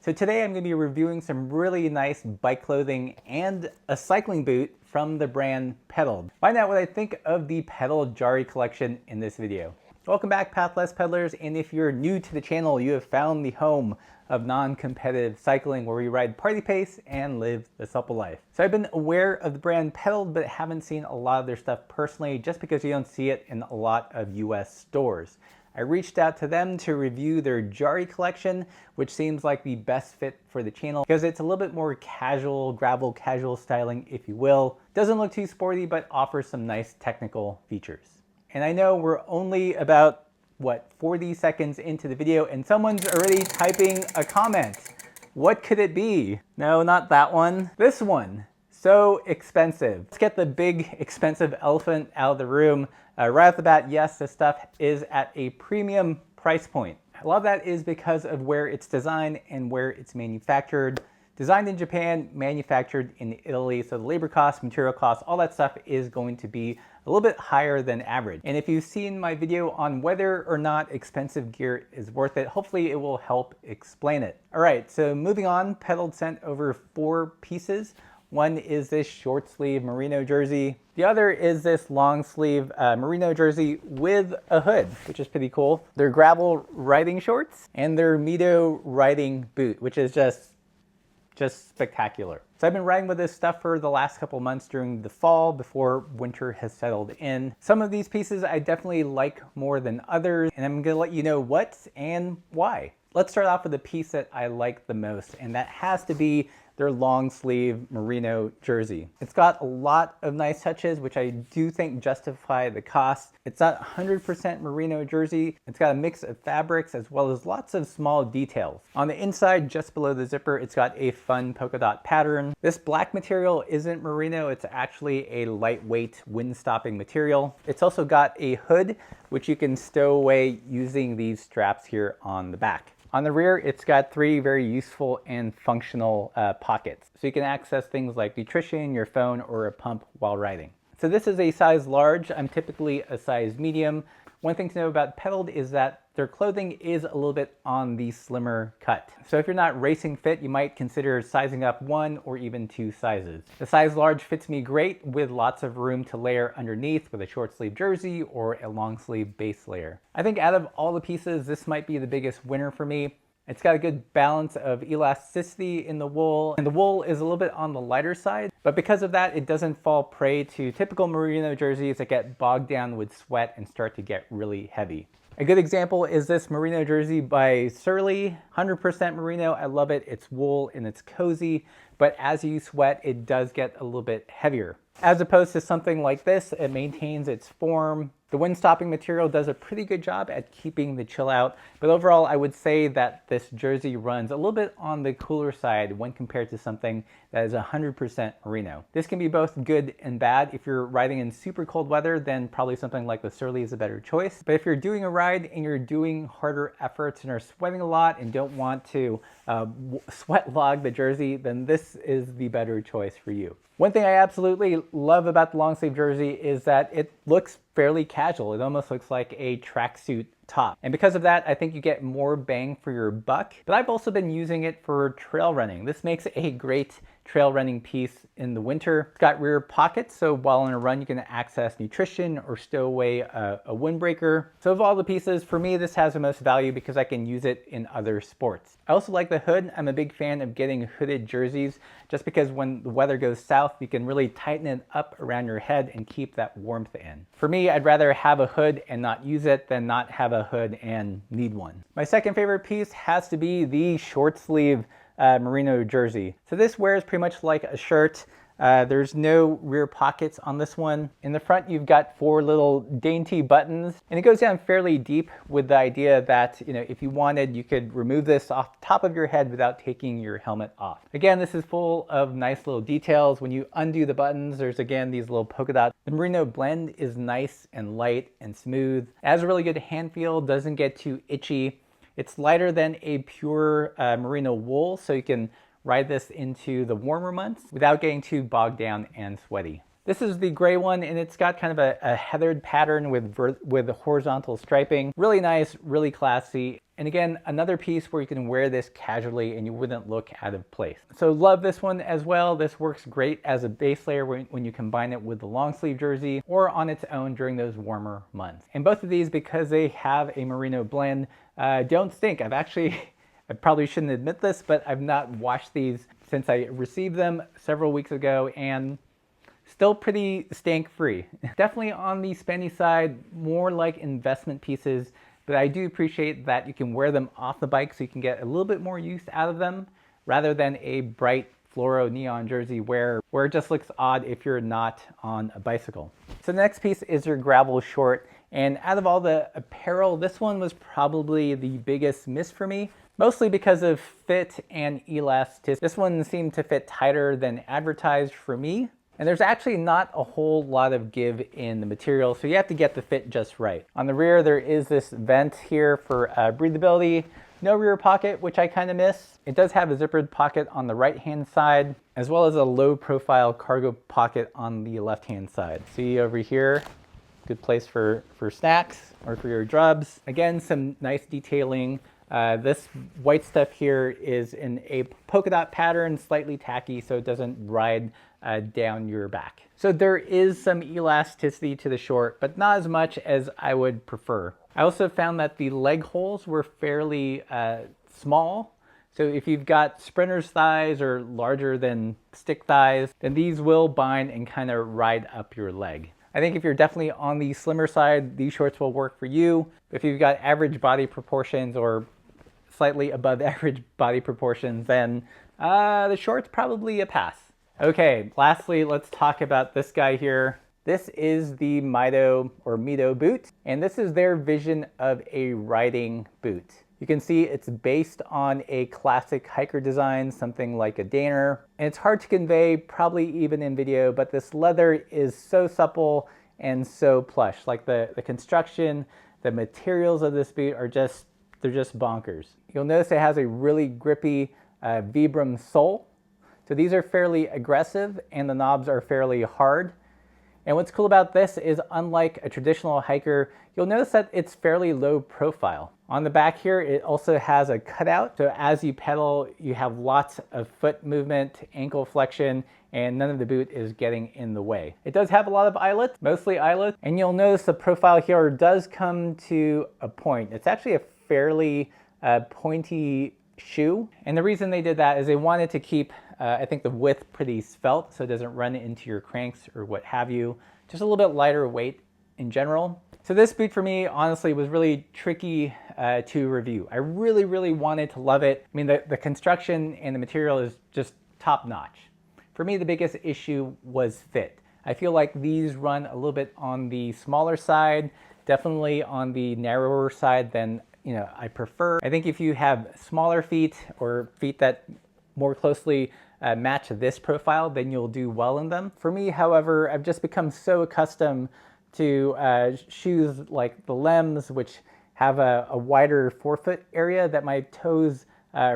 So today I'm going to be reviewing some really nice bike clothing and a cycling boot from the brand PEdALED. Find out what I think of the PEdALED Jary collection in this video. Welcome back, Pathless Peddlers, and if you're new to the channel, you have found the home of non-competitive cycling where we ride party pace and live the supple life. So I've been aware of the brand PEdALED, but haven't seen a lot of their stuff personally just because you don't see it in a lot of US stores. I reached out to them to review their Jary collection, which seems like the best fit for the channel because it's a little bit more casual, gravel casual styling, if you will. Doesn't look too sporty, but offers some nice technical features. And I know we're only about, 40 seconds into the video and someone's already typing a comment. What could it be? No, not that one. This one. So expensive. Let's get the big expensive elephant out of the room. Right off the bat, yes, this stuff is at a premium price point. A lot of that is because of where it's designed and where it's manufactured. Designed in Japan, manufactured in Italy, so the labor costs, material costs, all that stuff is going to be a little bit higher than average. And if you've seen my video on whether or not expensive gear is worth it, hopefully it will help explain it. All right, so moving on, PEdALED sent over 4 pieces. One is this short sleeve merino jersey. The other is this long sleeve merino jersey with a hood, which is pretty cool. Their gravel riding shorts and their Mido riding boot, which is just spectacular. So I've been riding with this stuff for the last couple months during the fall before winter has settled in. Some of these pieces I definitely like more than others, and I'm gonna let you know what and why. Let's start off with the piece that I like the most, and that has to be their long sleeve merino jersey. It's got a lot of nice touches, which I do think justify the cost. It's not 100% merino jersey. It's got a mix of fabrics as well as lots of small details. On the inside, just below the zipper, it's got a fun polka dot pattern. This black material isn't merino. It's actually a lightweight wind-stopping material. It's also got a hood, which you can stow away using these straps here on the back. On the rear, it's got 3 very useful and functional pockets. So you can access things like nutrition, your phone, or a pump while riding. So this is a size large. I'm typically a size medium. One thing to know about PEdALED is that their clothing is a little bit on the slimmer cut. So if you're not racing fit, you might consider sizing up 1 or even 2 sizes. The size large fits me great with lots of room to layer underneath with a short sleeve jersey or a long sleeve base layer. I think out of all the pieces, this might be the biggest winner for me. It's got a good balance of elasticity in the wool, and the wool is a little bit on the lighter side, but because of that, it doesn't fall prey to typical merino jerseys that get bogged down with sweat and start to get really heavy. A good example is this merino jersey by Surly, 100% merino. I love it. It's wool and it's cozy, but as you sweat, it does get a little bit heavier. As opposed to something like this, it maintains its form. The wind-stopping material does a pretty good job at keeping the chill out, but overall I would say that this jersey runs a little bit on the cooler side when compared to something that is 100% merino. This can be both good and bad. If you're riding in super cold weather, then probably something like the Surly is a better choice. But if you're doing a ride and you're doing harder efforts and are sweating a lot and don't want to sweat log the jersey, then this is the better choice for you. One thing I absolutely love about the long sleeve jersey is that it looks fairly casual. It almost looks like a tracksuit top. And because of that, I think you get more bang for your buck. But I've also been using it for trail running. This makes a great trail running piece in the winter. It's got rear pockets, so while on a run, you can access nutrition or stow away a windbreaker. So of all the pieces, for me, this has the most value because I can use it in other sports. I also like the hood. I'm a big fan of getting hooded jerseys just because when the weather goes south, you can really tighten it up around your head and keep that warmth in. For me, I'd rather have a hood and not use it than not have a hood and need one. My second favorite piece has to be the short sleeve merino jersey. So this wears pretty much like a shirt. There's no rear pockets on this one. In the front, you've got 4 little dainty buttons, and it goes down fairly deep with the idea that, if you wanted, you could remove this off the top of your head without taking your helmet off. Again, this is full of nice little details. When you undo the buttons, there's again these little polka dots. The merino blend is nice and light and smooth. It has a really good hand feel, doesn't get too itchy. It's lighter than a pure merino wool, so you can ride this into the warmer months without getting too bogged down and sweaty. This is the gray one, and it's got kind of a heathered pattern with horizontal striping. Really nice, really classy. And again, another piece where you can wear this casually and you wouldn't look out of place. So love this one as well. This works great as a base layer when you combine it with the long sleeve jersey or on its own during those warmer months. And both of these, because they have a merino blend, don't stink. I probably shouldn't admit this, but I've not washed these since I received them several weeks ago, and still pretty stank free. Definitely on the spendy side, more like investment pieces, but I do appreciate that you can wear them off the bike so you can get a little bit more use out of them rather than a bright fluoro neon jersey where it just looks odd if you're not on a bicycle. So the next piece is your gravel short, and out of all the apparel, this one was probably the biggest miss for me. Mostly because of fit and elasticity. This one seemed to fit tighter than advertised for me. And there's actually not a whole lot of give in the material, so you have to get the fit just right. On the rear, there is this vent here for breathability. No rear pocket, which I kind of miss. It does have a zippered pocket on the right-hand side, as well as a low-profile cargo pocket on the left-hand side. See over here, good place for snacks or for your drubs. Again, some nice detailing. This white stuff here is in a polka dot pattern, slightly tacky, so it doesn't ride down your back. So there is some elasticity to the short, but not as much as I would prefer. I also found that the leg holes were fairly small. So if you've got sprinter's thighs or larger than stick thighs, then these will bind and kind of ride up your leg. I think if you're definitely on the slimmer side, these shorts will work for you. If you've got average body proportions or slightly above average body proportions, then the short's probably a pass. Okay, lastly, let's talk about this guy here. This is the Mido boot, and this is their vision of a riding boot. You can see it's based on a classic hiker design, something like a Danner. And it's hard to convey, probably even in video, but this leather is so supple and so plush. Like the construction, the materials of this boot are they're just bonkers. You'll notice it has a really grippy Vibram sole. So these are fairly aggressive and the knobs are fairly hard. And what's cool about this is, unlike a traditional hiker, you'll notice that it's fairly low profile. On the back here, it also has a cutout. So as you pedal, you have lots of foot movement, ankle flexion, and none of the boot is getting in the way. It does have a lot of eyelets, mostly eyelets, and you'll notice the profile here does come to a point. It's actually a fairly pointy shoe. And the reason they did that is they wanted to keep, I think, the width pretty svelte so it doesn't run into your cranks or what have you. Just a little bit lighter weight in general. So this boot for me, honestly, was really tricky to review. I really, really wanted to love it. I mean, the construction and the material is just top notch. For me, the biggest issue was fit. I feel like these run a little bit on the smaller side, definitely on the narrower side than I prefer. I think if you have smaller feet or feet that more closely match this profile, then you'll do well in them. For me, however, I've just become so accustomed to shoes like the Lems, which have a wider forefoot area, that my toes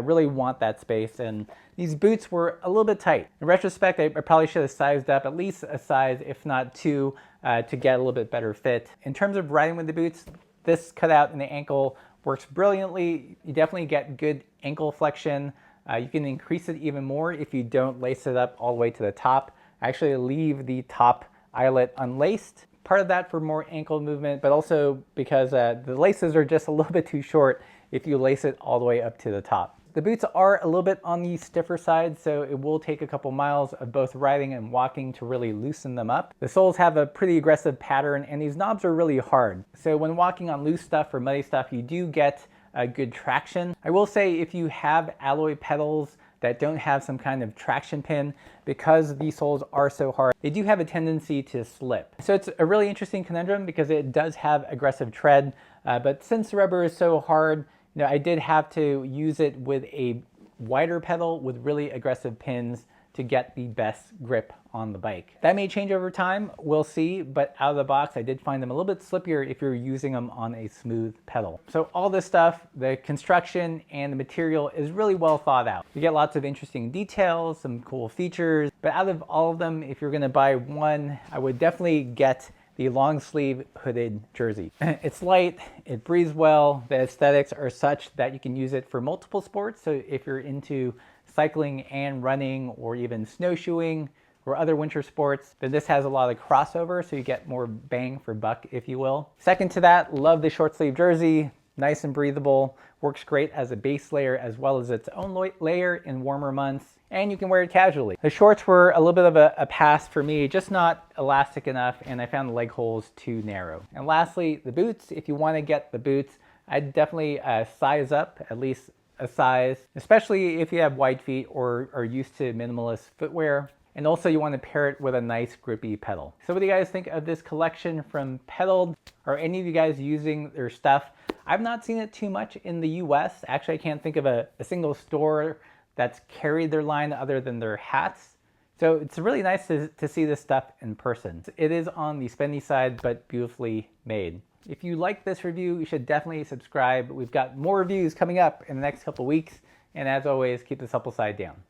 really want that space. And these boots were a little bit tight. In retrospect, I probably should have sized up at least a size, if not two, to get a little bit better fit. In terms of riding with the boots, this cutout in the ankle works brilliantly. You definitely get good ankle flexion. You can increase it even more if you don't lace it up all the way to the top. I actually leave the top eyelet unlaced. Part of that for more ankle movement, but also because the laces are just a little bit too short if you lace it all the way up to the top. The boots are a little bit on the stiffer side, so it will take a couple miles of both riding and walking to really loosen them up. The soles have a pretty aggressive pattern, and these knobs are really hard. So when walking on loose stuff or muddy stuff, you do get a good traction. I will say, if you have alloy pedals that don't have some kind of traction pin, because these soles are so hard, they do have a tendency to slip. So it's a really interesting conundrum because it does have aggressive tread, but since the rubber is so hard, I did have to use it with a wider pedal with really aggressive pins to get the best grip on the bike. That may change over time, we'll see, but out of the box, I did find them a little bit slippier if you're using them on a smooth pedal. So all this stuff, the construction and the material is really well thought out. You get lots of interesting details, some cool features, but out of all of them, if you're gonna buy one, I would definitely get the long sleeve hooded jersey. It's light, it breathes well, the aesthetics are such that you can use it for multiple sports. So if you're into cycling and running or even snowshoeing or other winter sports, then this has a lot of crossover, so you get more bang for buck, if you will. Second to that, love the short sleeve jersey, nice and breathable, works great as a base layer as well as its own layer in warmer months, and you can wear it casually. The shorts were a little bit of a pass for me, just not elastic enough, and I found the leg holes too narrow. And lastly, the boots. If you want to get the boots, I'd definitely size up, at least a size, especially if you have wide feet or are used to minimalist footwear. And also you want to pair it with a nice grippy pedal. So what do you guys think of this collection from PEdALED? Are any of you guys using their stuff? I've not seen it too much in the US. Actually, I can't think of a single store that's carried their line other than their hats. So it's really nice to see this stuff in person. It is on the spendy side, but beautifully made. If you like this review, you should definitely subscribe. We've got more reviews coming up in the next couple weeks. And as always, keep the supple side down.